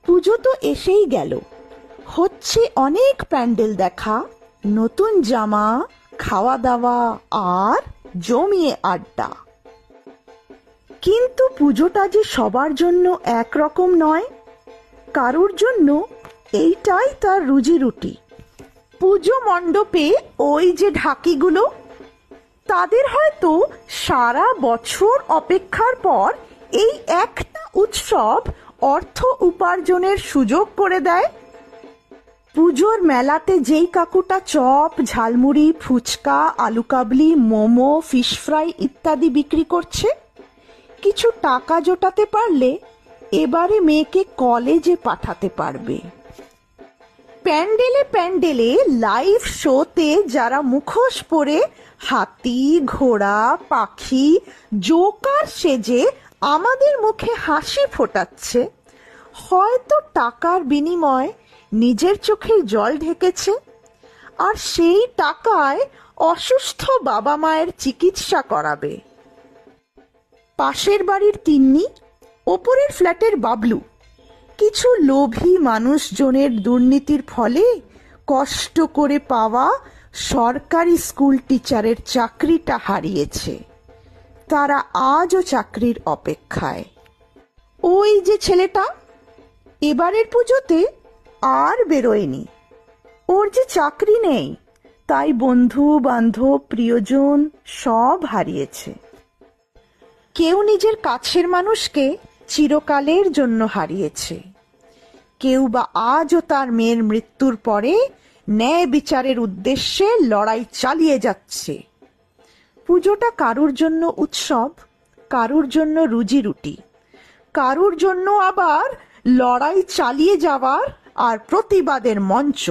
পুজো তো এসেই গেল, হচ্ছে অনেক প্যান্ডেল দেখা, নতুন জামা, খাওয়া দাওয়া আর জমিয়ে আড্ডা। কিন্তু পুজোটা যে সবার জন্য একরকম নয়। কারুর জন্য এইটাই তার রুজি রুটি। পুজো মণ্ডপে ওই যে ঢাকিগুলো, তাদের হয়তো সারা বছর অপেক্ষার পর এই একটা উৎসব অর্থ উপার্জনের সুযোগ করে দেয়। পুজোর মেলাতে যেই কাকুটা চপ, ঝালমুড়ি, ফুচকা, আলু কাবলি, মোমো, ফিশ ফ্রাই ইত্যাদি বিক্রি করছে, কিছু টাকা জোটাতে পারলে এবারে মেয়েকে কলেজে পাঠাতে পারবে। প্যান্ডেলে প্যান্ডেলে লাইভ শোতে যারা মুখোশ পরে হাতি, ঘোড়া, পাখি, জোকার সেজে আমাদের মুখে হাসি ফোটাচ্ছে, হয়তো টাকার বিনিময়ে নিজের চোখের জল ঢেকেছে, আর সেই টাকায় অসুস্থ বাবা মায়ের চিকিৎসা করাবে। পাশের বাড়ির তিন্নি, ওপরের ফ্ল্যাটের বাবলু কিছু লোভী মানুষজনের দুর্নীতির ফলে কষ্ট করে পাওয়া সরকারি স্কুল টিচারের চাকরিটা হারিয়েছে। তারা আজও চাকরির অপেক্ষায়। ওই যে ছেলেটা এবারের পুজোতে আর বেরোয়নি। ওর যে চাকরি নেই, তাই বন্ধু বান্ধব প্রিয়জন সব হারিয়েছে। কেউ নিজের কাছের মানুষকে চিরকালের জন্য হারিয়েছে, কেউ বা আজও তার মেয়ের মৃত্যুর পরে ন্যায় বিচারের উদ্দেশ্যে লড়াই চালিয়ে যাচ্ছে। পুজোটা কারুর জন্য উৎসব, কারুর জন্য রুজি রুটি, কারুর জন্য আবার লড়াই চালিয়ে যাওয়ার আর প্রতিবাদের মঞ্চ।